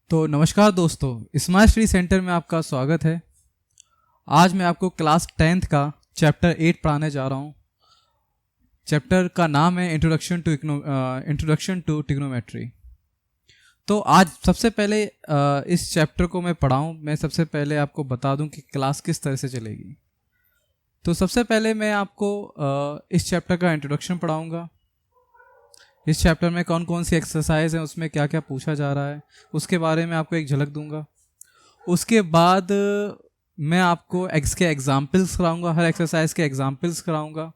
तो नमस्कार दोस्तों, स्मार्ट स्टडी सेंटर में आपका स्वागत है। आज मैं आपको क्लास 10th का चैप्टर 8 पढ़ाने जा रहा हूँ। चैप्टर का नाम है इंट्रोडक्शन टू ट्रिग्नोमेट्री। तो आज सबसे पहले इस चैप्टर को मैं पढ़ाऊँ, मैं सबसे पहले आपको बता दूं कि क्लास किस तरह से चलेगी। तो सबसे पहले मैं आपको इस चैप्टर का इंट्रोडक्शन पढ़ाऊँगा। इस चैप्टर में कौन कौन सी एक्सरसाइज है, उसमें क्या क्या पूछा जा रहा है, उसके बारे में आपको एक झलक दूंगा। उसके बाद मैं आपको के एग्जाम्पल्स कराऊंगा, हर एक्सरसाइज के एग्जाम्पल्स कराऊंगा,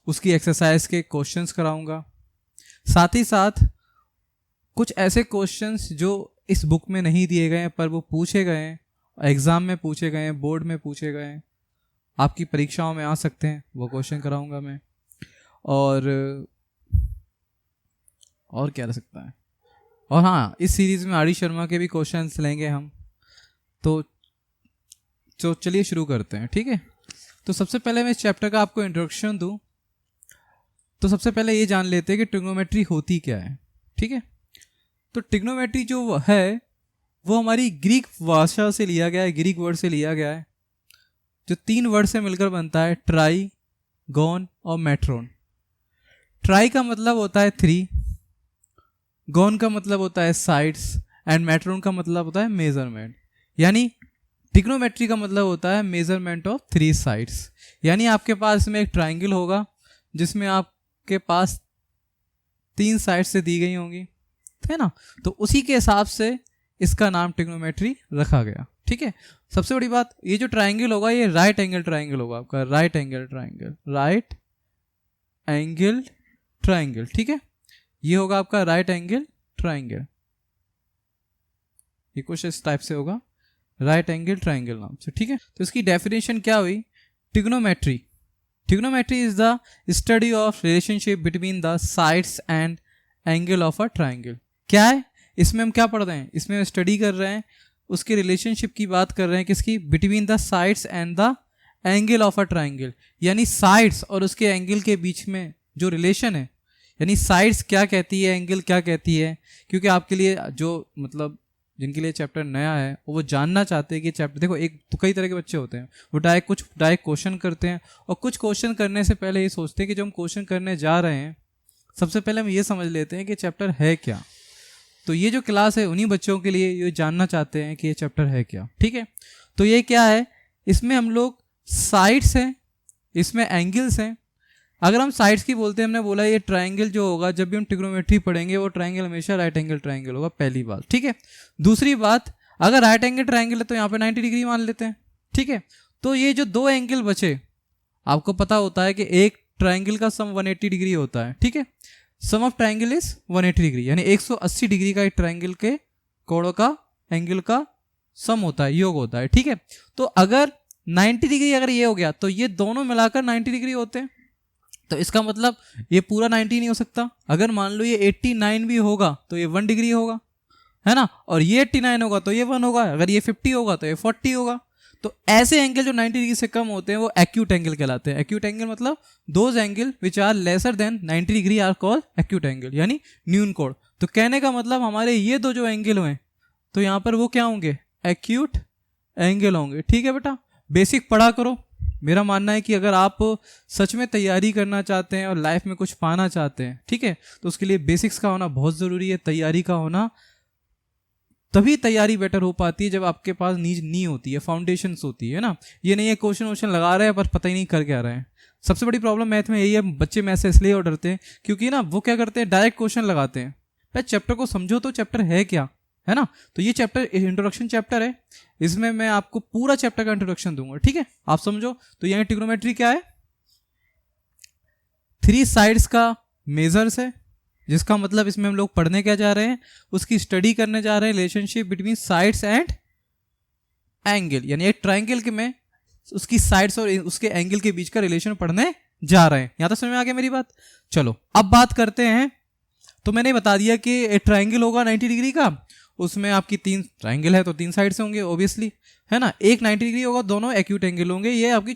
उसकी एक्सरसाइज के क्वेश्चंस कराऊंगा। साथ ही साथ कुछ ऐसे क्वेश्चंस जो इस बुक में नहीं दिए गए हैं पर वो पूछे गए हैं, एग्ज़ाम में पूछे गए हैं, बोर्ड में पूछे गए हैं, आपकी परीक्षाओं में आ सकते हैं, वो क्वेश्चन कराऊंगा मैं। और क्या रह सकता है। और हाँ, इस सीरीज़ में आर शर्मा के भी क्वेश्चंस लेंगे हम। तो चलिए शुरू करते हैं, ठीक है। तो सबसे पहले मैं इस चैप्टर का आपको इंट्रोडक्शन दूं। तो सबसे पहले ये जान लेते हैं कि ट्रिग्नोमेट्री होती क्या है, ठीक है। तो ट्रिग्नोमेट्री जो है वो हमारी ग्रीक भाषा से लिया गया है, ग्रीक वर्ड से लिया गया है, जो 3 वर्ड से मिलकर बनता है, ट्राई, गॉन और मेट्रोन। ट्राई का मतलब होता है 3, गॉन का मतलब होता है साइड्स एंड मेट्रोन का मतलब होता है मेजरमेंट। यानी ट्रिग्नोमेट्री का मतलब होता है मेजरमेंट ऑफ 3 साइड्स। यानी आपके पास में एक ट्राइंगल होगा जिसमें आपके पास 3 साइड से दी गई होंगी, है ना। तो उसी के हिसाब से इसका नाम ट्रिग्नोमेट्री रखा गया, ठीक है। सबसे बड़ी बात, ये जो ट्राइंगल होगा ये राइट एंगल ट्राइंगल होगा आपका, राइट एंगल ट्राइंगल, ठीक है। ये होगा आपका राइट एंगल ट्राइंगल। ये कुछ इस टाइप से होगा, राइट एंगल ट्राइंगल नाम से, ठीक है। तो इसकी डेफिनेशन क्या हुई? Trigonometry is the study of relationship between the sides and angle of a triangle. क्या है इसमें? हम क्या पढ़ रहे हैं? इसमें हम स्टडी कर रहे हैं, उसके रिलेशनशिप की बात कर रहे हैं। किसकी? Between the sides and the angle of a triangle. यानी साइड्स और उसके एंगल के बीच में जो रिलेशन है, यानी साइड्स क्या कहती है, एंगल क्या कहती है। क्योंकि आपके लिए जो मतलब जिनके लिए चैप्टर नया है वो जानना चाहते हैं कि चैप्टर, देखो एक तो कई तरह के बच्चे होते हैं, वो डायरेक्ट क्वेश्चन करते हैं, और कुछ क्वेश्चन करने से पहले ये सोचते हैं कि जो हम क्वेश्चन करने जा रहे हैं सबसे पहले हम ये समझ लेते हैं कि चैप्टर है क्या। तो ये जो क्लास है उन्हीं बच्चों के लिए, ये जानना चाहते हैं कि ये चैप्टर है क्या, ठीक है। तो ये क्या है? इसमें हम लोग साइड्स हैं, इसमें एंगल्स हैं। अगर हम साइड्स की बोलते हैं, हमने बोला ये ट्राइंगल जो होगा, जब भी हम ट्रिग्नोमेट्री पढ़ेंगे वो ट्राइंगल हमेशा राइट एंगल ट्राइंगल होगा, पहली बात, ठीक है। दूसरी बात, अगर राइट एंगल ट्राइंगल है तो यहाँ पे 90 डिग्री मान लेते हैं, ठीक है। तो ये जो 2 एंगल बचे, आपको पता होता है कि एक ट्राइंगल का सम 180 डिग्री होता है, ठीक है। सम ऑफ ट्राइंगल इज 180 डिग्री, यानी 180 डिग्री का एक ट्राइंगल के कोणों का एंगल का सम होता है, योग होता है, ठीक है। तो अगर 90 डिग्री अगर ये हो गया तो ये दोनों मिलाकर 90 डिग्री होते हैं। तो इसका मतलब ये पूरा 90 नहीं हो सकता। अगर मान लो ये 89 भी होगा तो ये 1 डिग्री होगा, है ना। और ये 89 होगा तो ये 1 होगा, अगर ये 50 होगा तो ये 40 होगा। तो ऐसे एंगल जो 90 डिग्री से कम होते हैं वो एक्यूट एंगल कहलाते हैं। एक्यूट एंगल मतलब those angle which are lesser than 90 degree are called acute angle, यानी न्यून कोण। तो कहने का मतलब हमारे ये 2 जो एंगल हुए तो यहाँ पर वो क्या होंगे? एक्यूट एंगल होंगे, ठीक है बेटा। बेसिक पढ़ा करो। मेरा मानना है कि अगर आप सच में तैयारी करना चाहते हैं और लाइफ में कुछ पाना चाहते हैं, ठीक है, तो उसके लिए बेसिक्स का होना बहुत ज़रूरी है, तैयारी का होना। तभी तैयारी बेटर हो पाती है जब आपके पास नी होती है, फाउंडेशंस होती है ना। ये नहीं है क्वेश्चन लगा रहे हैं पर पता ही नहीं कर क्या रहे हैं। सबसे बड़ी प्रॉब्लम मैथ में यही है, बच्चे मैथ से इसलिए डरते हैं क्योंकि ना वो क्या करते हैं, डायरेक्ट क्वेश्चन लगाते हैं। पहले चैप्टर को समझो तो चैप्टर है क्या, है ना। तो ये चैप्टर इंट्रोडक्शन चैप्टर है, इसमें मैं आपको पूरा चैप्टर का इंट्रोडक्शन दूंगा, ठीक है। आप समझो। तो यहाँ ट्रिग्नोमेट्री क्या है? 3 साइड्स का मेजर्स है, जिसका मतलब इसमें हम लोग पढ़ने क्या जा रहे हैं, उसकी स्टडी करने जा रहे हैं, relationship between sides and angle. यानी एक ट्राइंगल के में उसकी साइड्स और उसके एंगल के बीच का रिलेशन पढ़ने जा रहे हैं। यहां तक समझ में आ गया मेरी बात? चलो अब बात करते हैं। तो मैंने बता दिया कि एक ट्राइंगल होगा 90 डिग्री का, उसमें आपकी 3 ट्राइंगल है तो 3 साइड से होंगे ऑब्वियसली, है ना। एक 90 डिग्री होगा, दोनों एक्यूट एंगल होंगे। ये आपकी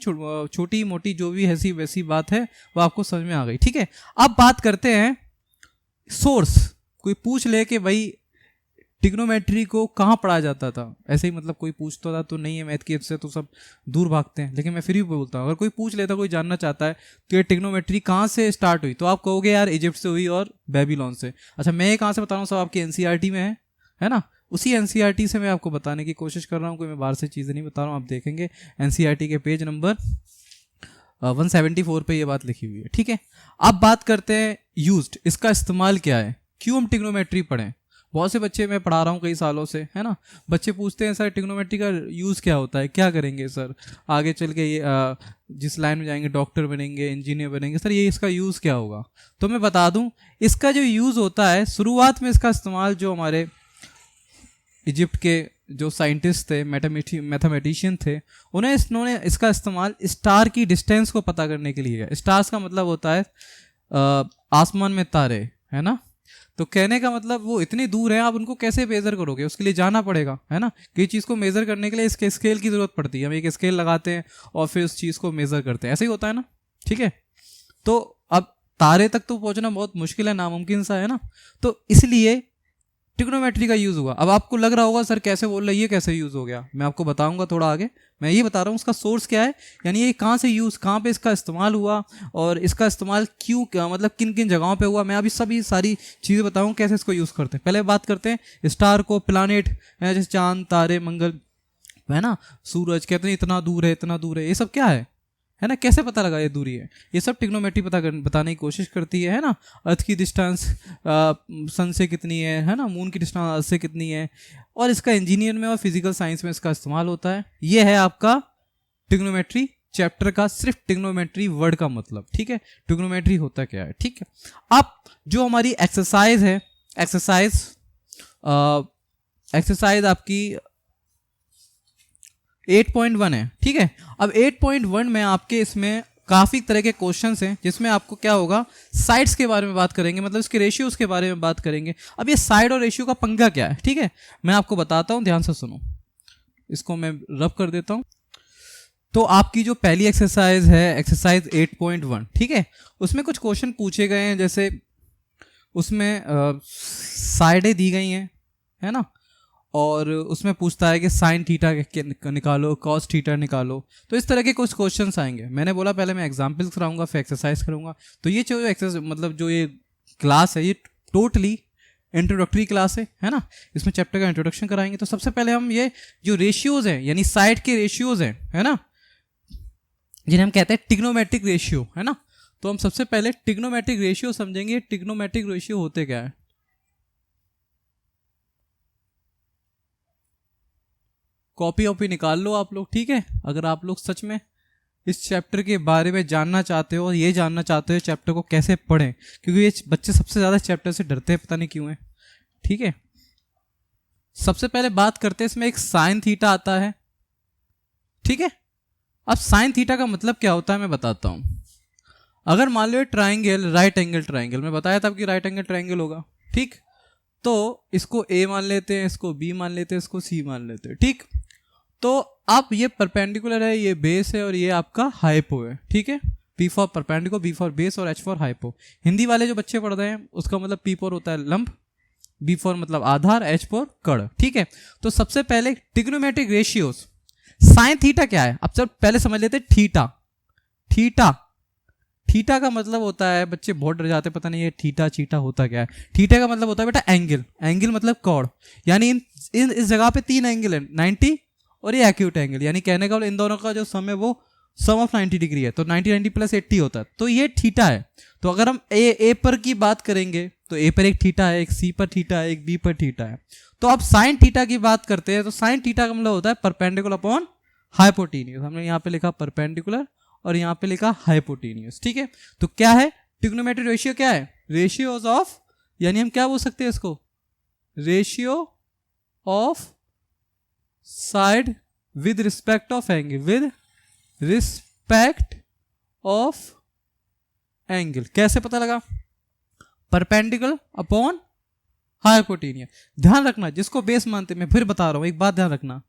छोटी मोटी जो भी ऐसी वैसी बात है वो आपको समझ में आ गई, ठीक है। अब बात करते हैं सोर्स। कोई पूछ ले कि भाई ट्रिग्नोमेट्री को कहाँ पढ़ाया जाता था? ऐसे ही मतलब कोई पूछता था तो नहीं है मैथ की से तो सब दूर भागते हैं, लेकिन मैं फिर भी बोलता हूँ, अगर कोई पूछ लेता, कोई जानना चाहता है तो ये ट्रिग्नोमेट्री कहाँ से स्टार्ट हुई, तो आप कहोगे यार इजिप्ट से हुई और बेबीलोन से। अच्छा मैं ये कहाँ से बता रहा हूँ, सब आपकी एनसीईआरटी में है ना, उसी एनसीईआरटी से मैं आपको बताने की कोशिश कर रहा हूँ, कोई मैं बाहर से चीज़ें नहीं बता रहा हूँ। आप देखेंगे एनसीईआरटी के पेज नंबर 174 पे ये बात लिखी हुई है, ठीक है। अब बात करते हैं यूज्ड, इसका इस्तेमाल क्या है, क्यों हम ट्रिग्नोमेट्री पढ़ें। बहुत से बच्चे मैं पढ़ा रहा हूँ कई सालों से, है ना, बच्चे पूछते हैं सर ट्रिग्नोमेट्री का यूज़ क्या होता है, क्या करेंगे सर आगे चल के, ये जिस लाइन में जाएंगे डॉक्टर बनेंगे, इंजीनियर बनेंगे, सर ये इसका यूज़ क्या होगा। तो मैं बता दूं, इसका जो यूज़ होता है, शुरुआत में इसका इस्तेमाल जो हमारे इजिप्ट के जो साइंटिस्ट थे, मैथमेटिशियन थे, उन्होंने इसका इस्तेमाल स्टार की डिस्टेंस को पता करने के लिए किया। स्टार्स का मतलब होता है आसमान में तारे, है ना। तो कहने का मतलब वो इतनी दूर है, आप उनको कैसे मेजर करोगे, उसके लिए जाना पड़ेगा, है ना। किसी चीज़ को मेजर करने के लिए इसके स्केल की ज़रूरत पड़ती है, हम एक स्केल लगाते हैं और फिर उस चीज़ को मेजर करते हैं, ऐसे ही होता है ना, ठीक है। तो अब तारे तक तो पहुंचना बहुत मुश्किल है, नामुमकिन सा है ना, तो इसलिए ट्रिग्नोमेट्री का यूज़ हुआ। अब आपको लग रहा होगा सर कैसे बोल रहे, ये कैसे यूज़ हो गया, मैं आपको बताऊंगा थोड़ा आगे। मैं ये बता रहा हूँ उसका सोर्स क्या है, यानी ये कहाँ से यूज़, कहाँ पे इसका इस्तेमाल हुआ और इसका इस्तेमाल क्यों, क्या मतलब किन किन जगहों पे हुआ, मैं अभी सभी सारी चीज़ें बताऊँ कैसे इसको यूज़ करते हैं। पहले बात करते हैं स्टार को, प्लानेट है जैसे चांद, तारे, मंगल, है ना, सूरज, कहते हैं इतना दूर है, इतना दूर है, ये सब क्या है ना, कैसे पता लगा ये दूरी है, ये सब ट्रिग्नोमेट्री बताने की कोशिश करती है ना। अर्थ की डिस्टेंस सन से कितनी है ना, मून की डिस्टेंस अर्थ से कितनी है, और इसका इंजीनियर में और फिजिकल साइंस में इसका इस्तेमाल होता है। ये है आपका ट्रिग्नोमेट्री चैप्टर का सिर्फ ट्रिग्नोमेट्री वर्ड का मतलब, ठीक है। ट्रिग्नोमेट्री होता क्या है, ठीक है। अब जो हमारी एक्सरसाइज है, एक्सरसाइज आपकी 8.1 है, ठीक है। अब 8.1 में आपके इसमें काफ़ी तरह के क्वेश्चंस हैं, जिसमें आपको क्या होगा, साइड्स के बारे में बात करेंगे, मतलब इसके रेशियोज के बारे में बात करेंगे। अब ये साइड और रेशियो का पंगा क्या है, ठीक है, मैं आपको बताता हूँ, ध्यान से सुनो। इसको मैं रब कर देता हूँ। तो आपकी जो पहली एक्सरसाइज है, एक्सरसाइज 8.1, ठीक है, उसमें कुछ क्वेश्चन पूछे गए हैं, जैसे उसमें साइडें दी गई हैं, है ना, और उसमें पूछता है कि साइन थीटा निकालो, कॉस थीटा निकालो। तो इस तरह के कुछ क्वेश्चंस आएंगे। मैंने बोला पहले मैं एग्जांपल्स कराऊंगा, फिर एक्सरसाइज करूंगा। तो ये जो एक्सरसाइज मतलब जो ये क्लास है, ये टोटली इंट्रोडक्टरी क्लास है ना, इसमें चैप्टर का इंट्रोडक्शन कराएंगे। तो सबसे पहले हम ये जो रेशियोज हैं, यानी साइड के रेशियोज हैं, है ना, जिन्हें हम कहते हैं ट्रिग्नोमेट्रिक रेशियो, है ना। तो हम सबसे पहले ट्रिग्नोमेट्रिक रेशियो समझेंगे। ट्रिग्नोमेट्रिक रेशियो होते क्या है, कॉपी वॉपी निकाल लो आप लोग, ठीक है। अगर आप लोग सच में इस चैप्टर के बारे में जानना चाहते हो और ये जानना चाहते हो चैप्टर को कैसे पढ़ें, क्योंकि ये बच्चे सबसे ज़्यादा चैप्टर से डरते हैं, पता नहीं क्यों है, ठीक है। सबसे पहले बात करते हैं, इसमें एक साइन थीटा आता है, ठीक है। अब साइन थीटा का मतलब क्या होता है मैं बताता हूँ। अगर मान लो ट्राइंगल, राइट एंगल ट्राइंगल, मैं बताया था कि राइट एंगल ट्राइंगल होगा, ठीक। तो इसको ए मान लेते हैं, इसको बी मान लेते हैं, इसको सी मान लेते हैं, ठीक। तो अब ये परपेंडिकुलर है, ये बेस है और ये आपका हाइपो है, ठीक है। P for perpendicular, B for base और H फॉर हाइपो। हिंदी वाले जो बच्चे पढ़ रहे हैं उसका मतलब P फॉर होता है लंब, B फॉर मतलब आधार, H फॉर कड़, ठीक है। तो सबसे पहले ट्रिग्नोमेट्रिक रेशियोज, साइन थीटा क्या है, अब सब पहले समझ लेते हैं। थीटा का मतलब होता है, बच्चे बहुत डर जाते हैं, पता नहीं ये थीटा चीटा होता क्या है। थीटा का मतलब होता है बेटा एंगल मतलब कोण, यानी इस जगह पे 3 एंगल है, 90 और ये एक्यूट एंगल, यानी कहने का इन दोनों का जो सम है वो सम ऑफ 90 डिग्री है, तो 90 प्लस 80 होता है, तो ये थीटा है। तो अगर हम ए पर की बात करेंगे तो ए पर एक थीटा है, एक सी पर थीटा है, एक बी पर थीटा है। तो अब साइन थीटा की बात करते हैं, तो साइन थीटा का मतलब होता है परपेंडिकुलर अपॉन हाइपोटेन्यूज। हमने यहाँ पे लिखा परपेंडिकुलर और यहाँ पे लिखा हाइपोटेन्यूज, ठीक है। तो क्या है ट्रिग्नोमेट्रिक रेशियो, क्या है रेशियोज ऑफ, यानी हम क्या बोल सकते हैं इसको, ratio of side with respect of angle, with respect of angle. कैसे पता लगा, परपेंडिकुलर अपॉन हाइपोटेन्यूज। ध्यान रखना, जिसको बेस मानते, मैं फिर बता रहा हूं, एक बात ध्यान रखना,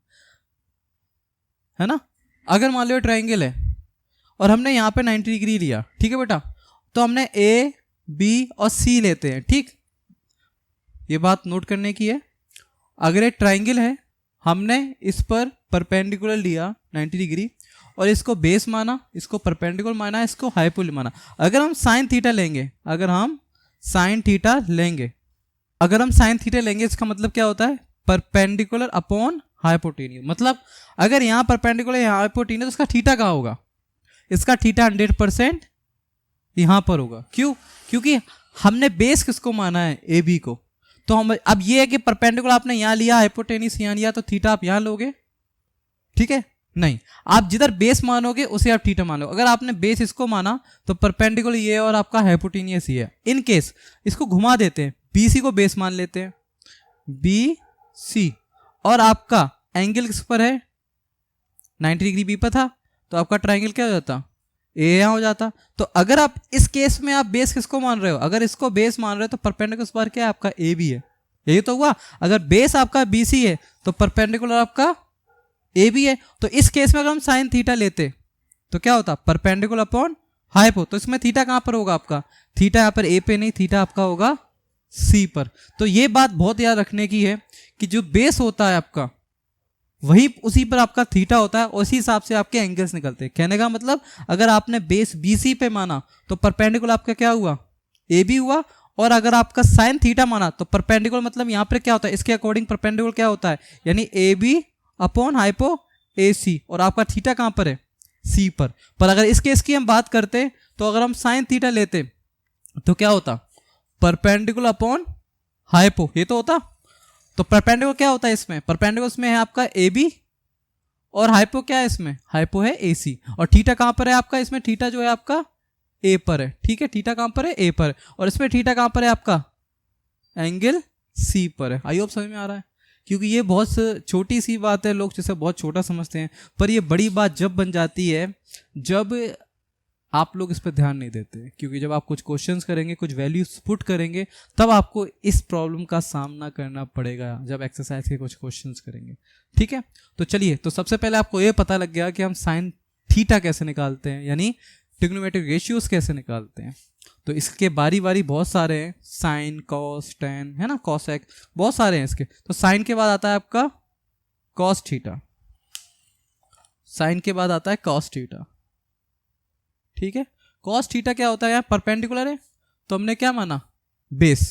है ना। अगर मान लो ट्राइंगल है और हमने यहां पे 90 डिग्री लिया, ठीक है बेटा, तो हमने ए बी और सी लेते हैं, ठीक, ये बात नोट करने की है। अगर एक ट्राइंगल है, हमने इस पर परपेंडिकुलर लिया 90 डिग्री और इसको बेस माना, इसको परपेंडिकुलर माना, इसको हाइपोल माना। अगर हम साइन थीटा लेंगे, अगर हम साइन थीटा लेंगे इसका मतलब क्या होता है, परपेंडिकुलर अपॉन हाइपोटेन्यूज। मतलब अगर यहाँ परपेंडिकुलर यहाँ हाइपोटेन्यूज, तो इसका थीटा कहाँ होगा, इसका थीटा 100% यहाँ पर होगा। क्यों? क्योंकि हमने बेस किसको माना है, ए बी को। तो हम अब ये है कि परपेंडिकुलर आपने यहाँ लिया, हाइपोटेन्यूज यहाँ लिया, तो थीटा आप यहाँ लोगे, ठीक है? नहीं, आप जिधर बेस मानोगे उसे आप थीटा मान लो। अगर आपने बेस इसको माना तो परपेंडिकुलर ये और आपका हाइपोटेन्यूज ये है। इन केस इसको घुमा देते हैं, बीसी को बेस मान लेते हैं, बी सी, और आपका एंगल किस पर है, 90 डिग्री बी पर था, तो आपका ट्राइंगल क्या हो जाता, ए यहाँ हो जाता। तो अगर आप इस केस में आप बेस किसको मान रहे हो, अगर इसको बेस मान रहे हो तो परपेंडिकुलर इस बार क्या है आपका ए बी है, यही तो हुआ। अगर बेस आपका बी सी है तो परपेंडिकुलर आपका ए बी है। तो इस केस में अगर हम साइन थीटा लेते तो क्या होता, परपेंडिकुलर अपॉन हाइपो। तो इसमें थीटा कहाँ पर होगा आपका, थीटा यहाँ पर ए पे नहीं, थीटा आपका होगा सी पर। तो ये बात बहुत याद रखने की है कि जो बेस होता है आपका वही उसी पर आपका थीटा होता है, उसी हिसाब से आपके एंगल्स निकलते हैं। कहने का मतलब अगर आपने बेस बीसी पे माना तो परपेंडिकुलर आपका क्या हुआ, ए बी हुआ, और अगर आपका साइन थीटा माना तो परपेंडिकुलर मतलब यहाँ पर क्या होता है, इसके अकॉर्डिंग परपेंडिकुलर क्या होता है, यानी ए बी अपॉन हाइपो ए सी, और आपका थीटा कहाँ पर है, सी पर। पर अगर इस केस की हम बात करते तो अगर हम साइन थीटा लेते तो क्या होता, परपेंडिकुलर अपॉन हाइपो, ये तो होता। तो परपेंडिकुलर क्या होता है इसमें, परपेंडिकुलर इसमें है आपका ए बी, और हाइपो क्या है इसमें, हाइपो है ए सी, और थीटा कहाँ पर है आपका, इसमें थीटा जो है आपका ए पर है, ठीक है? थीटा कहाँ पर है, ए पर, और इसमें थीटा कहाँ पर है आपका, एंगल सी पर है। आई होप समझ में आ रहा है, क्योंकि ये बहुत छोटी सी बात है, लोग जिसे बहुत छोटा समझते हैं, पर ये बड़ी बात जब बन जाती है जब आप लोग इस पर ध्यान नहीं देते। क्योंकि जब आप कुछ क्वेश्चंस करेंगे, कुछ वैल्यूज पुट करेंगे, तब आपको इस प्रॉब्लम का सामना करना पड़ेगा जब एक्सरसाइज के कुछ क्वेश्चंस करेंगे, ठीक है? तो चलिए, तो सबसे पहले आपको ये पता लग गया कि हम साइन थीटा कैसे निकालते हैं, यानी ट्रिग्नोमेट्रिक रेशियोज कैसे निकालते हैं। तो इसके बारी बारी बहुत सारे हैं, साइन, कॉस, टेन, है ना, कॉसेक, बहुत सारे हैं इसके। तो साइन के बाद आता है आपका कॉस थीटा, साइन के बाद आता है कॉस थीटा, ठीक है? कॉस थीटा क्या होता है, यार परपेंडिकुलर है तो हमने क्या माना, बेस।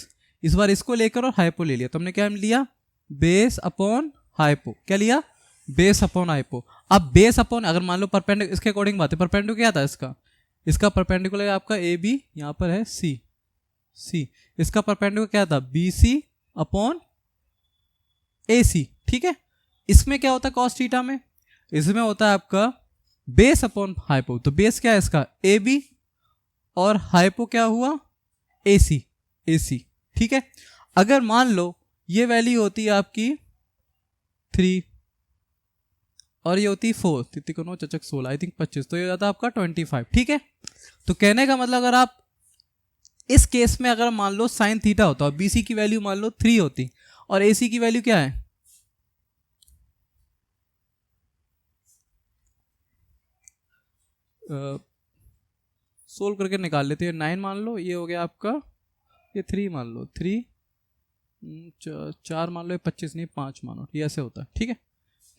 इस बार इसको लेकर और हाइपो ले लिया, तो हमने क्या लिया, बेस अपॉन हाइपो। क्या लिया, बेस अपॉन हाइपो। अब बेस अपॉन, अगर मान लो परपेंडिकुलर, इसके अकॉर्डिंग बात है, परपेंडिकुलर क्या था इसका परपेंडिकुलर आपका ए बी, यहाँ पर है सी, सी, इसका परपेंडिकुलर क्या था, बी सी अपॉन ए सी, ठीक है? इसमें क्या होता है कॉस थीटा में, इसमें होता है आपका बेस अपॉन हाइपो। तो बेस क्या है इसका, ए बी, और हाइपो क्या हुआ, ए सी, ए सी, ठीक है? अगर मान लो ये वैल्यू होती है आपकी 3 और ये होती 4, 3 9 चचक 16, आई थिंक 25, तो ये जाता है आपका 25, ठीक है? तो कहने का मतलब अगर आप इस केस में अगर मान लो साइन थीटा होता और बीसी की वैल्यू मान लो 3 होती और एसी की वैल्यू क्या है, सोल्व करके निकाल लेते हैं। 9 मान लो, ये हो गया आपका, ये 3 मान लो, 3 4 मान लो, 25 नहीं 5 मानो, ये ऐसे होता है, ठीक है?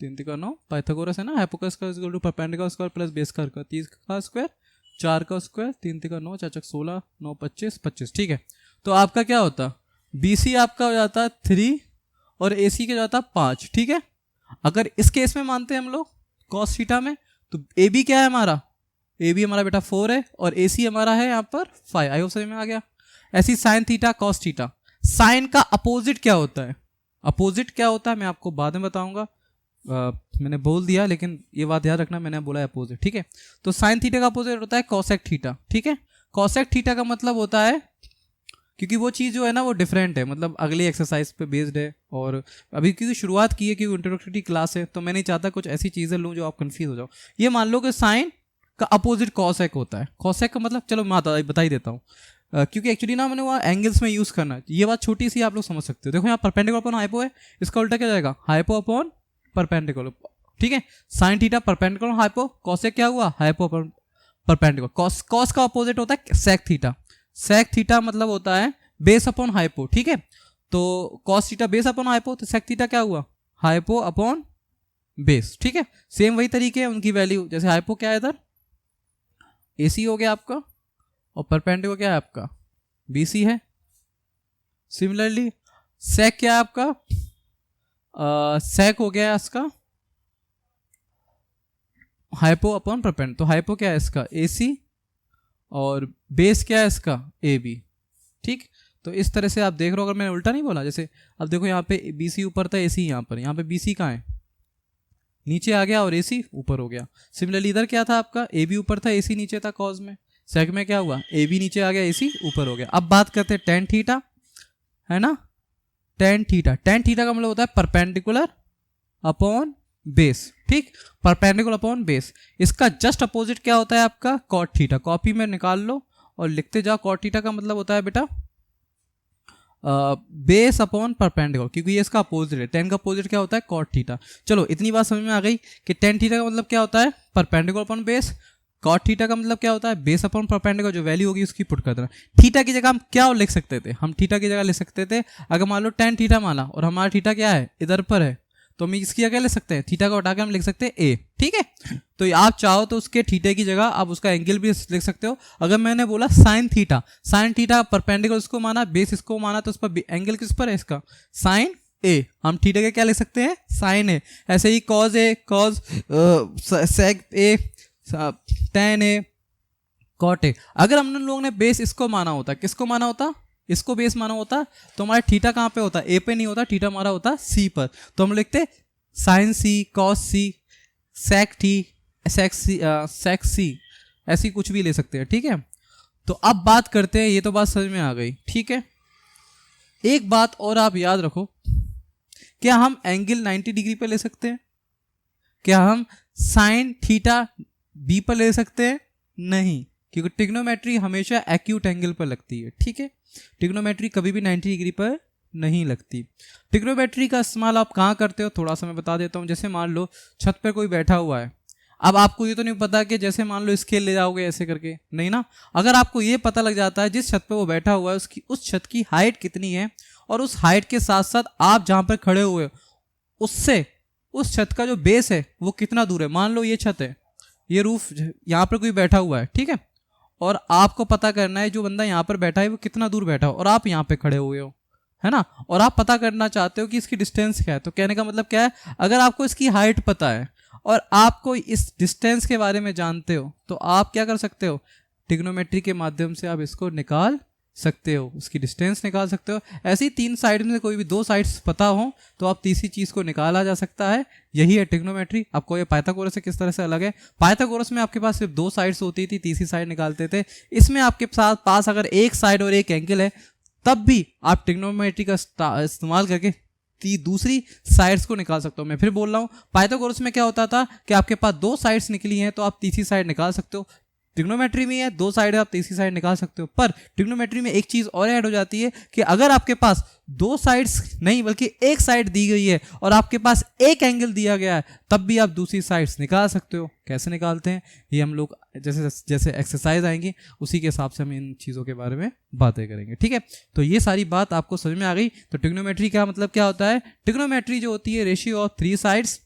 3 3 9 पाइथागोरस है ना, हाइपोकस का equal to perpendicular square plus base का 30 का स्क्वायर, 4 का स्क्वायर, 3 3 9 4 16 9 25 25, ठीक है? तो आपका क्या होता, बीसी आपका हो जाता 3 और एसी का जाता 5, ठीक है? अगर इस केस में मानते हैं हम लोग कॉस थीटा में, तो ए बी क्या है हमारा, ए बी हमारा बेटा 4 है और ए सी हमारा है यहाँ पर 5। आई होप समझ में आ गया। ऐसी sine theta cos theta, sine का अपोजिट क्या होता है, अपोजिट क्या होता है मैं आपको बाद में बताऊंगा, मैंने बोल दिया लेकिन ये बात याद रखना, मैंने बोला अपोजिट, ठीक है? तो साइन थीटा का अपोजिट होता है कॉसेक थीटा, ठीक है? कॉसेक थीटा का मतलब होता है, क्योंकि वो चीज़ जो है ना वो डिफरेंट है, मतलब अगली एक्सरसाइज पे बेस्ड है, और अभी क्योंकि शुरुआत की है, क्योंकि इंट्रोडक्टरी क्लास है, तो मैं नहीं चाहता कुछ ऐसी चीज़ें लूँ जो आप कंफ्यूज हो जाओ। ये मान लो कि साइन का अपोजिट कॉसेक होता है। कॉसेक का मतलब चलो मैं बता ही देता हूँ, क्योंकि एक्चुअली ना मैंने वहाँ एंगल्स में यूज़ करना है, ये बात छोटी सी आप लोग समझ सकते हो। देखो यहाँ परपेंडिकुलर अपॉन हाइपो है, इसका उल्टा क्या जाएगा, हाइपो अपॉन परपेंडिकुलर, ठीक है? Sine theta perpendicular hypo, cosec क्या हुआ, हाइपो अपॉन परपेंडिकुलर। कॉस का अपोजिट होता है सेक थीटा, सेक थीटा मतलब होता है बेस अपॉन हाइपो, ठीक है? तो cos theta base upon hypo, तो सेक थीटा क्या हुआ, हाइपो अपॉन बेस। ठीक है, सेम वही तरीके है उनकी वैल्यू, जैसे हाइपो क्या है इधर AC हो गया आपका, और परपेंडिकुलर क्या है आपका BC है। सिमिलरली सेक क्या है आपका, सेक हो गया है इसका हाइपो अपॉन परपेंड, तो हाइपो क्या है इसका AC, और बेस क्या है इसका AB। ठीक, तो इस तरह से आप देख रहे हो, अगर मैंने उल्टा नहीं बोला, जैसे अब देखो यहाँ पे BC ऊपर था, AC यहाँ पे BC कहाँ है, नीचे आ गया, और AC ऊपर हो गया। सिमिलरली इधर क्या था आपका, AB ऊपर था, AC नीचे था कॉज में, सेक में क्या हुआ, AB नीचे आ गया, AC ऊपर हो गया। अब बात करते हैं टेन थीटा, है ना, टेन थीटा का मतलब होता है परपेंडिकुलर अपॉन बेस। ठीक, परपेंडिकुलर अपॉन बेस, इसका जस्ट अपोजिट क्या होता है आपका कॉट थीटा, कॉपी में निकाल लो और लिखते जाओ। कॉट थीटा का मतलब होता है बेटा बेस अपॉन परपेंडिकुलर, क्योंकि ये इसका अपोजिट है, टेन का अपोजिट क्या होता है कॉट थीटा। चलो इतनी बात समझ में आ गई कि टेन थीटा का मतलब क्या होता है perpendicular upon base, cot theta का मतलब क्या होता है बेस अपॉन परपेंडिकुलर, जो वैल्यू होगी उसकी पुट कर देना। थीटा की जगह हम क्या लिख सकते थे, हम थीटा की जगह लिख सकते थे, अगर मान लो टेन थीटा माना और हमारा थीटा क्या है इधर पर है, तो हम इसकी जगह लिख सकते हैं, थीटा को हटा के हम लिख सकते हैं A। ठीक है, तो आप चाहो तो उसके थीटे की जगह आप उसका एंगल भी लिख सकते हो। अगर मैंने बोला साइन थीटा परपेंडिकुलर इसको माना, बेस इसको माना, तो उस पर एंगल किस पर है इसका साइन A, हम थीटा के क्या लिख सकते हैं साइन A। ऐसे ही cos A, cosec A, tan A, cot A। अगर हम लोगों ने बेस इसको माना होता, किसको माना होता, इसको बेस माना होता, तो हमारा थीटा कहाँ पे होता, A पे नहीं होता, थीटा हमारा होता C पर, तो हम लिखते साइन C, कॉस C, सेक T, सेक C, ऐसी कुछ भी ले सकते हैं। ठीक है, तो अब बात करते हैं, ये तो बात समझ में आ गई। ठीक है, एक बात और आप याद रखो, क्या हम एंगल 90 डिग्री पे ले सकते हैं, क्या हम साइन थीटा B पर ले सकते हैं, नहीं, क्योंकि ट्रिग्नोमेट्री हमेशा एक्यूट एंगल पर लगती है। ठीक है, ट्रिग्नोमेट्री कभी भी 90 डिग्री पर नहीं लगती। ट्रिग्नोमेट्री का इस्तेमाल आप कहाँ करते हो, थोड़ा सा मैं बता देता हूँ। जैसे मान लो छत पर कोई बैठा हुआ है, अब आपको ये तो नहीं पता कि जैसे मान लो स्केल ले जाओगे ऐसे करके, नहीं ना। अगर आपको ये पता लग जाता है जिस छत पे वो बैठा हुआ है उसकी उस छत की हाइट कितनी है, और उस हाइट के साथ साथ आप जहाँ पर खड़े हुए हो उससे उस छत का जो बेस है वो कितना दूर है। मान लो ये छत है, ये रूफ, यहाँ पर कोई बैठा हुआ है, ठीक है, और आपको पता करना है जो बंदा यहाँ पर बैठा है वो कितना दूर बैठा हो, और आप यहाँ पे खड़े हुए हो, है ना, और आप पता करना चाहते हो कि इसकी डिस्टेंस क्या है। तो कहने का मतलब क्या है, अगर आपको इसकी हाइट पता है और आपको इस डिस्टेंस के बारे में जानते हो, तो आप क्या कर सकते हो, ट्रिग्नोमेट्री के माध्यम से आप इसको निकाल सकते हो, उसकी डिस्टेंस निकाल सकते हो। ऐसी तीन साइड में से कोई भी दो साइड्स पता हो तो आप तीसरी चीज को निकाला जा सकता है, यही है ट्रिग्नोमेट्री। आपको ये पाइथागोरस से किस तरह से अलग है, पाइथागोरस में आपके पास सिर्फ दो साइड्स होती थी, तीसरी साइड निकालते थे। इसमें आपके पास अगर एक साइड और एक एंगल है तब भी आप ट्रिग्नोमेट्री का इस्तेमाल करके दूसरी साइड्स को निकाल सकते हो। मैं फिर बोल रहा हूँ, पाइथागोरस में क्या होता था कि आपके पास दो साइड्स निकली हैं तो आप तीसरी साइड निकाल सकते हो। ट्रिग्नोमेट्री में है दो साइड है, आप तीसरी साइड निकाल सकते हो। पर ट्रिग्नोमेट्री में एक चीज और ऐड हो जाती है कि अगर आपके पास दो साइड्स नहीं बल्कि एक साइड दी गई है और आपके पास एक एंगल दिया गया है, तब भी आप दूसरी साइड्स निकाल सकते हो। कैसे निकालते हैं ये हम लोग जैसे जैसे एक्सरसाइज आएंगी उसी के हिसाब से हम इन चीज़ों के बारे में बातें करेंगे। ठीक है, तो ये सारी बात आपको समझ में आ गई। तो ट्रिग्नोमेट्री का मतलब क्या होता है, ट्रिग्नोमेट्री जो होती है रेशियो ऑफ थ्री साइड्स,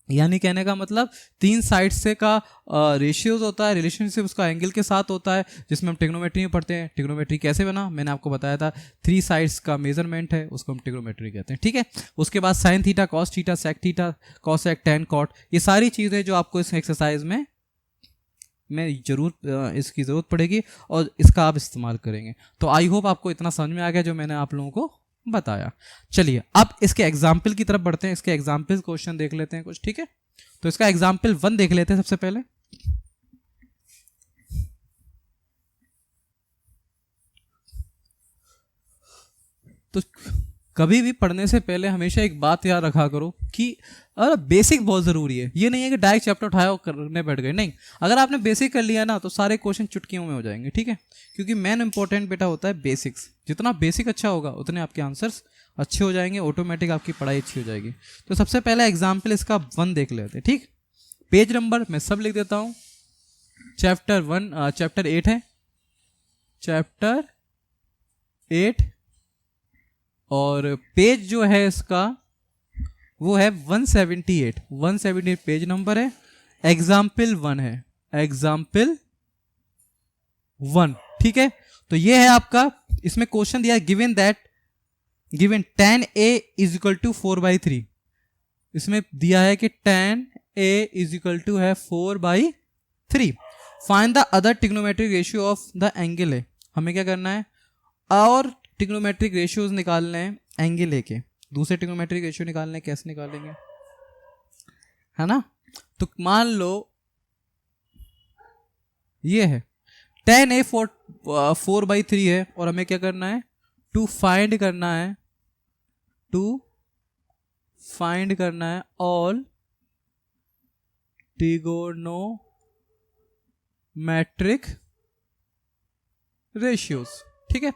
यानी कहने का मतलब तीन साइड से का रेशियोज होता है, रिलेशनशिप उसका एंगल के साथ होता है, जिसमें हम ट्रिग्नोमेट्री में पढ़ते हैं। ट्रिग्नोमेट्री कैसे बना मैंने आपको बताया था, थ्री साइड्स का मेजरमेंट है उसको हम ट्रिग्नोमेट्री कहते हैं। ठीक है, उसके बाद sine theta, cos theta, sec theta, cosec, tan, cot, ये सारी चीज़ें जो आपको इस एक्सरसाइज में जरूर इसकी ज़रूरत पड़ेगी और इसका आप इस्तेमाल करेंगे। तो आई होप आपको इतना समझ में आ गया जो मैंने आप लोगों को बताया। चलिए अब इसके एग्जाम्पल की तरफ बढ़ते हैं, इसके एग्जाम्पल क्वेश्चन देख लेते हैं कुछ। ठीक है, तो इसका एग्जाम्पल 1 देख लेते हैं सबसे पहले। तो कभी भी पढ़ने से पहले हमेशा एक बात याद रखा करो कि बेसिक बहुत ज़रूरी है। ये नहीं है कि डायरेक्ट चैप्टर उठाया करने बैठ गए, नहीं। अगर आपने बेसिक कर लिया ना तो सारे क्वेश्चन चुटकियों में हो जाएंगे। ठीक है, क्योंकि मेन इंपॉर्टेंट बेटा होता है बेसिक्स। जितना बेसिक अच्छा होगा उतने आपके आंसर्स अच्छे हो जाएंगे, ऑटोमेटिक आपकी पढ़ाई अच्छी हो जाएगी। तो सबसे पहला एग्जाम्पल इसका 1 देख लेते हैं। ठीक, पेज नंबर मैं सब लिख देता हूँ। चैप्टर 8 है, चैप्टर 8 और पेज जो है इसका वो है 178 पेज नंबर है। एग्जाम्पल 1 है, एग्जाम्पल 1, ठीक है। तो ये है आपका, इसमें क्वेश्चन दिया given that given tan a is equal to 4/3। इसमें दिया है कि tan a is equal to है 4/3। Find the other trigonometric ratio of the angle A. हमें क्या करना है, और ट्रिग्नोमेट्रिक रेशियोज निकालने हैं एंगल ए के। दूसरे ट्रिग्नोमेट्रिक रेशियो निकालने, कैसे निकालेंगे, है ना। तो मान लो ये है tan a 4/3 है, और हमें क्या करना है, टू फाइंड करना है ऑल ट्रिगोनोमेट्रिक रेशियोज, ठीक है।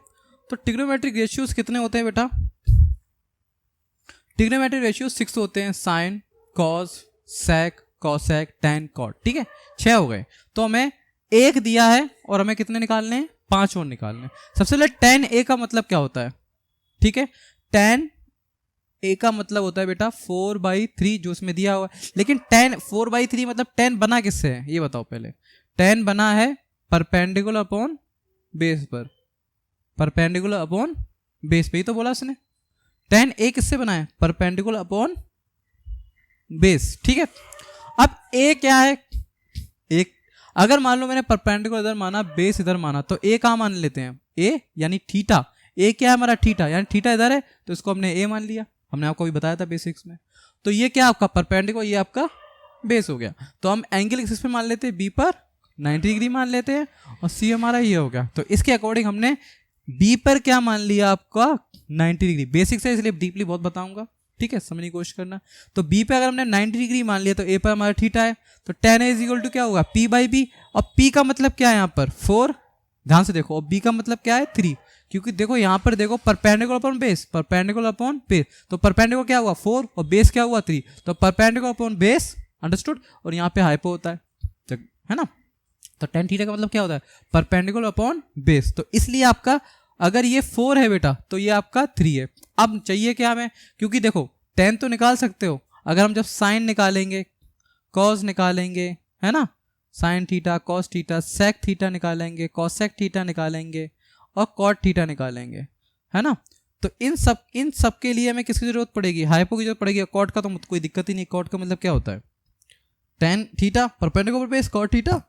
तो ट्रिग्नोमेट्रिक रेशियोज कितने होते हैं बेटा, ट्रिग्नोमेट्रिक रेशियोज 6 होते हैं, साइन, कॉस, सेक, कॉसेक, टैन, कॉट, ठीक है। 6 हो गए। तो हमें 1 दिया है और हमें कितने निकालने हैं, 5 और निकालने हैं। सबसे पहले tan a का मतलब क्या होता है, ठीक है। tan a का मतलब होता है बेटा 4/3 जो उसमें दिया हुआ है। लेकिन tan 4/3 मतलब tan बना किससे है ये बताओ पहले। tan बना है परपेंडिकुलर अपॉन बेस पर, परपेंडिकुलर अपॉन बेस पे ही तो बोला उसने। tan a किससे बना है, परपेंडिकुलर अपॉन बेस, ठीक है। अब a क्या है, एक अगर मान लो मैंने परपेंडिकुलर इधर माना, बेस इधर माना, तो a कहाँ मान लेते हैं, a यानी थीटा। a क्या है हमारा, थीटा, यानी थीटा इधर है तो इसको हमने a मान लिया। हमने आपको भी बताया था बेसिक्स में। तो ये क्या आपका परपेंडिकुलर, ये आपका बेस हो गया। तो हम एंगल किस पे मान लेते हैं, b पर 90 डिग्री मान लेते हैं, और c हमारा ये हो गया। तो इसके अकॉर्डिंग हमने b पर क्या मान लिया आपका 90 डिग्री। बेसिक्स है इसलिए डीपली बहुत बताऊंगा, ठीक है, समझने की कोशिश करना। तो b पे अगर हमने 90 डिग्री मान लिया तो a पर हमारा थीटा है, तो tan a is equal to क्या होगा, p/b। और p का मतलब क्या है यहाँ पर 4, ध्यान से देखो। और b का मतलब क्या है 3, क्योंकि देखो यहाँ पर देखो perpendicular upon base, perpendicular upon base, तो परपेंडिकुलर क्या हुआ 4 और बेस क्या हुआ 3, तो परपेंडिकुलर अपॉन बेस, अंडरस्टूड। और यहाँ पे हाइपो होता है ना। तो tan थीटा का मतलब क्या होता है, परपेंडिकुलर अपॉन बेस। तो इसलिए आपका अगर ये 4 है बेटा तो ये आपका 3 है। अब चाहिए क्या हमें, क्योंकि देखो tan तो निकाल सकते हो, अगर हम जब साइन निकालेंगे, कॉस निकालेंगे, है ना, sine theta, cos theta, sec theta निकालेंगे, कॉसेक थीटा निकालेंगे, और कॉट थीटा निकालेंगे, है ना। तो इन सब के लिए हमें किसकी जरूरत पड़ेगी, हाइपो की जरूरत पड़ेगी। कॉट का तो कोई दिक्कत ही नहीं। कॉट का मतलब क्या होता है, tan theta perpendicular base, cot theta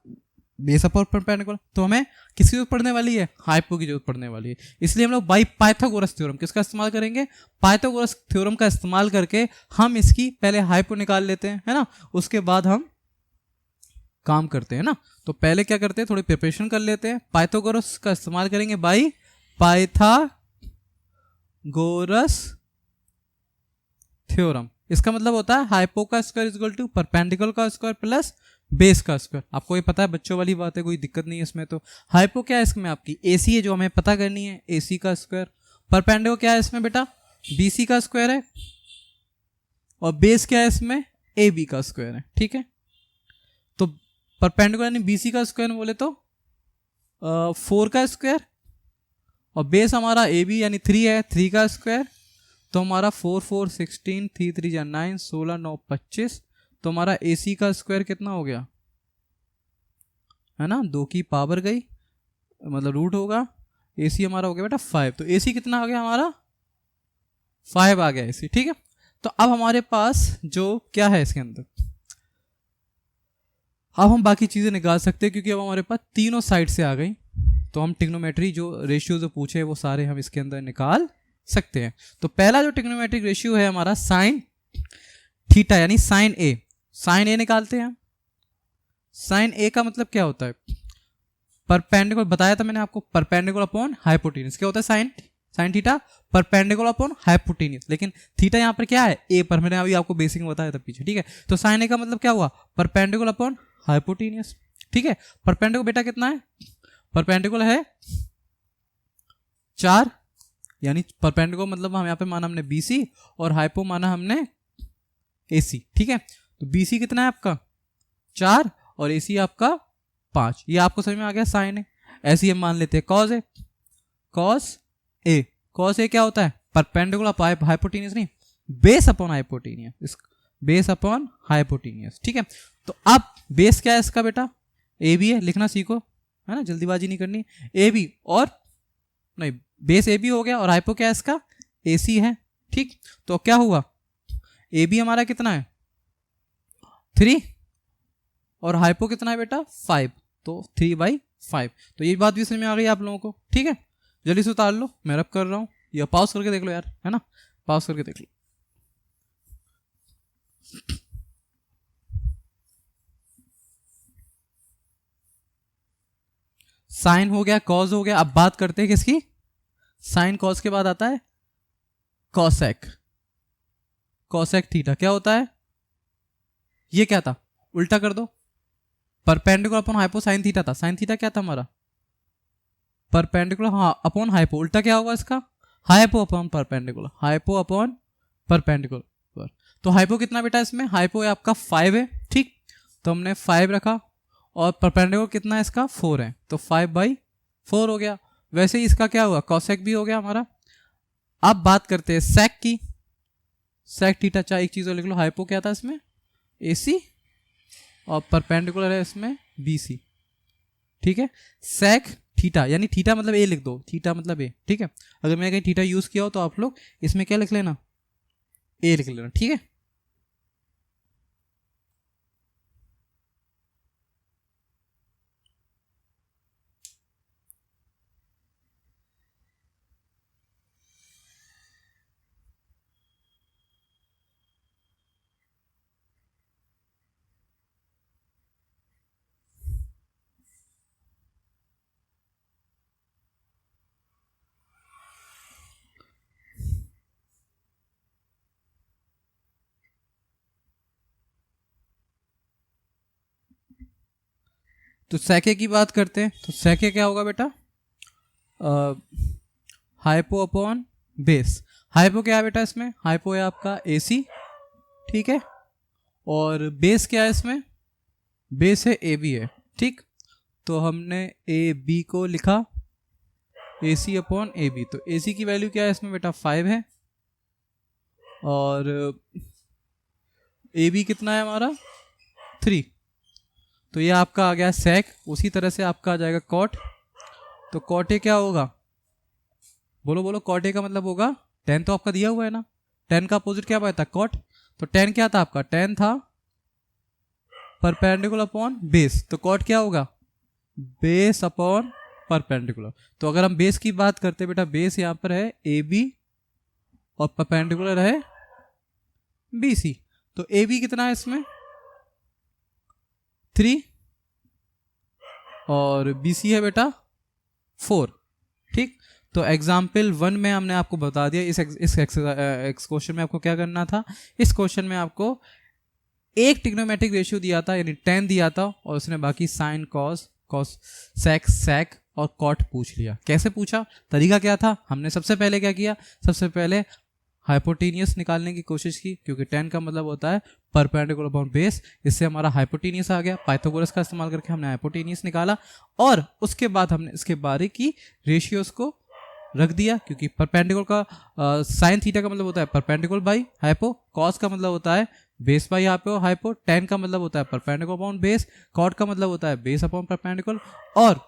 base upon perpendicular. तो हमें किसकी जरूरत पड़ने वाली है, हाइपो की जरूरत पड़ने वाली है। इसलिए हम लोग बाई पाइथागोरस थ्योरम किसका इस्तेमाल करेंगे, पाइथागोरस थ्योरम का इस्तेमाल करके हम इसकी पहले हाइपो निकाल लेते हैं, है ना, उसके बाद हम काम करते हैं ना। तो पहले क्या करते हैं, थोड़ी प्रिपरेशन कर लेते हैं। पाइथागोरस का इस्तेमाल करेंगे बाई पाइथागोरस थ्योरम। इसका मतलब होता है हाइपो का square is equal to perpendicular का स्क्वायर प्लस बेस का स्क्वायर। आपको ये पता है, बच्चों वाली बात है, कोई दिक्कत नहीं है इसमें। तो हाइपो क्या है इसमें, आपकी AC है जो हमें पता करनी है, AC का स्क्वायर। परपेंडिकुलर क्या है इसमें बेटा, BC का स्क्वायर है, और बेस क्या है इसमें, AB का स्क्वायर है, ठीक है। तो परपेंडिकुलर यानी BC का स्क्वायर बोले तो 4 का स्क्वायर, और बेस हमारा AB यानी 3 है, 3 का स्क्वायर। तो हमारा 4 4 16, 3 3 जा 9, 16 9 25। तो हमारा AC का स्क्वायर कितना हो गया, है ना, 2 की पावर गई, मतलब रूट होगा। AC हमारा हो गया बेटा 5। तो AC कितना आ गया हमारा 5 आ गया AC, ठीक है। तो अब हमारे पास जो क्या है इसके अंदर, अब हम बाकी चीजें निकाल सकते हैं, क्योंकि अब हमारे पास तीनों साइड से आ गई। तो हम ट्रिग्नोमेट्री जो रेशियो जो पूछे वो सारे हम इसके अंदर निकाल सकते हैं। तो पहला जो ट्रिग्नोमेट्रिक रेशियो है हमारा साइन थीटा यानी साइन ए। साइन ए निकालते हैं। साइन ए का मतलब क्या होता है, परपेंडिकुलर, बताया था मैंने आपको, परपेंडिकुलर अपॉन हाइपोटेन्यूज। क्या होता है sine theta, perpendicular upon hypotenuse. लेकिन थीटा यहाँ पर क्या है, ए पर, मैंने अभी आपको बेसिक में बताया था पीछे, ठीक है। तो साइन ए का मतलब क्या हुआ, परपेंडिकुलर अपॉन हाइपोटेन्यूज, ठीक है। परपेंडिकुलर बेटा कितना है, परपेंडिकुलर है 4, यानी परपेंडिकुलर मतलब हम यहाँ पे माना हमने BC और हाइपो माना हमने AC, ठीक है। तो BC कितना है आपका 4 और AC आपका 5। ये आपको समझ में आ गया, साइन है। ऐसे ही हम मान लेते हैं कॉस ए। कॉस ए क्या होता है, परपेंडिकुलर हाइपोटेनियस नहीं, base upon hypotenuse, base upon hypotenuse, ठीक है। तो अब बेस क्या है इसका बेटा, ए बी है, लिखना सीखो, है ना, जल्दीबाजी नहीं करनी। ए बी और नहीं, बेस ए बी हो गया और हाइपो क्या है इसका, ए सी है, ठीक। तो क्या हुआ, ए बी हमारा कितना है 3 और हाइपो कितना है बेटा 5, तो 3/5। तो ये बात भी समझ में आ गई आप लोगों को, ठीक है। जल्दी से उतार लो, मैं रब कर रहा हूँ, या पॉज करके देख लो यार, है ना, पॉज करके देख लो। साइन हो गया, कॉज हो गया, अब बात करते हैं किसकी, साइन कॉज के बाद आता है कॉसेक, कॉसेक थीटा क्या होता है, ये क्या था, उल्टा कर दो, perpendicular upon hypo sine theta था, साइन थीटा क्या था हमारा, परपेंडिकुलर हाँ अपॉन हाइपो, उल्टा क्या होगा इसका, hypo upon perpendicular, hypo upon perpendicular. तो हाइपो कितना बेटा इसमें, हाइपो है आपका 5 है, ठीक। तो हमने 5 रखा और परपेंडिकुलर कितना है इसका 4 है, तो 5/4 हो गया। वैसे ही इसका क्या हुआ, कॉसेक भी हो गया हमारा। अब बात करते हैं सेक की, सेक थीटा, चाहे एक चीज और लिख लो, हाइपो क्या था इसमें AC और परपेंडिकुलर है इसमें BC, ठीक है। सेक थीटा यानी थीटा मतलब ए लिख दो, थीटा मतलब ए, ठीक है। अगर मैं कहीं थीटा यूज किया हो तो आप लोग इसमें क्या लिख लेना, ए लिख लेना, ठीक है। तो सेके की बात करते हैं, तो सेके क्या होगा बेटा, हाइपो अपॉन बेस। हाइपो क्या है बेटा इसमें, हाइपो है आपका AC, ठीक है। और बेस क्या है इसमें, बेस है AB है, ठीक। तो हमने AB को लिखा AC अपॉन AB, तो AC की वैल्यू क्या है इसमें बेटा 5 है और AB कितना है हमारा 3, तो ये आपका आ गया सेक। उसी तरह से आपका आ जाएगा कॉट, तो कॉट ए क्या होगा, बोलो बोलो, कॉट ए का मतलब होगा tan, तो आपका दिया हुआ है ना, tan का अपोजिट क्या पाया था कॉट, तो tan क्या था आपका, tan था परपेंडिकुलर अपॉन बेस, तो कॉट क्या होगा बेस अपॉन परपेंडिकुलर। तो अगर हम बेस की बात करते हैं बेटा, बेस यहां पर है AB और परपेंडिकुलर है BC, तो AB कितना है इसमें 3 और BC है बेटा 4, ठीक। तो एग्जाम्पल 1 में हमने आपको बता दिया, इस क्वेश्चन में आपको क्या करना था, इस क्वेश्चन में आपको एक ट्रिग्नोमेट्रिक रेशियो दिया था यानी tan दिया था और उसने बाकी साइन कॉस कॉस सेक सेक और कॉट पूछ लिया। कैसे पूछा, तरीका क्या था, हमने सबसे पहले क्या किया, सबसे पहले हाइपोटेनियस निकालने की कोशिश की, क्योंकि tan का मतलब होता है परपेंडिकुलर अपॉन बेस, इससे हमारा हाइपोटेनियस आ गया। पाइथागोरस का इस्तेमाल करके हमने हाइपोटेनियस निकाला और उसके बाद हमने इसके बारे की रेशियोज को रख दिया, क्योंकि परपेंडिकुलर का साइन थीटा का मतलब होता है परपेंडिकुलर बाई हाइपो, कॉस का मतलब होता है बेस बाई हाइपो, tan का मतलब होता है परपेंडिकुलर अपॉन बेस, कॉट का मतलब होता है बेस अपॉन परपेंडिकुलर। और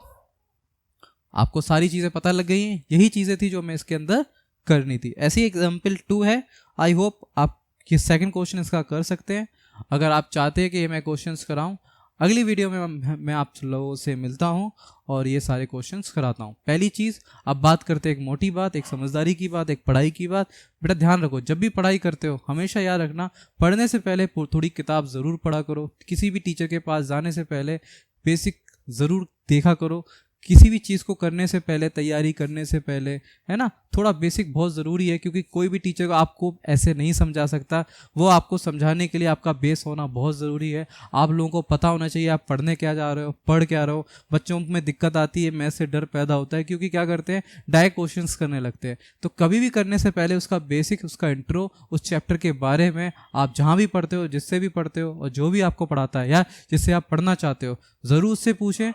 आपको सारी चीजें पता लग गई हैं, यही चीजें थी जो मैं इसके अंदर करनी थी। ऐसी एग्जाम्पल 2 है, आई होप आप ये सेकंड क्वेश्चन इसका कर सकते हैं। अगर आप चाहते हैं कि ये मैं क्वेश्चंस कराऊं, अगली वीडियो में मैं आप लोगों से मिलता हूं और ये सारे क्वेश्चंस कराता हूं। पहली चीज़, अब बात करते हैं एक मोटी बात, एक समझदारी की बात, एक पढ़ाई की बात। बेटा ध्यान रखो, जब भी पढ़ाई करते हो हमेशा याद रखना, पढ़ने से पहले थोड़ी किताब ज़रूर पढ़ा करो। किसी भी टीचर के पास जाने से पहले बेसिक ज़रूर देखा करो। किसी भी चीज़ को करने से पहले, तैयारी करने से पहले, है ना, थोड़ा बेसिक बहुत ज़रूरी है, क्योंकि कोई भी टीचर को आपको ऐसे नहीं समझा सकता। वो आपको समझाने के लिए आपका बेस होना बहुत ज़रूरी है। आप लोगों को पता होना चाहिए आप पढ़ने क्या जा रहे हो, पढ़ क्या रहे हो। बच्चों में दिक्कत आती है, मैथ से डर पैदा होता है, क्योंकि क्या करते हैं डायरेक्ट क्वेश्चंस करने लगते हैं। तो कभी भी करने से पहले उसका बेसिक, उसका इंट्रो, उस चैप्टर के बारे में आप जहाँ भी पढ़ते हो, जिससे भी पढ़ते हो, और जो भी आपको पढ़ाता है या जिससे आप पढ़ना चाहते हो, ज़रूर उससे पूछें।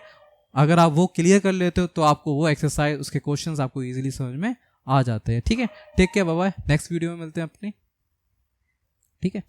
अगर आप वो क्लियर कर लेते हो तो आपको वो एक्सरसाइज, उसके क्वेश्चंस आपको इजीली समझ में आ जाते हैं। ठीक है, take care, bye bye, next video में मिलते हैं अपनी। ठीक है।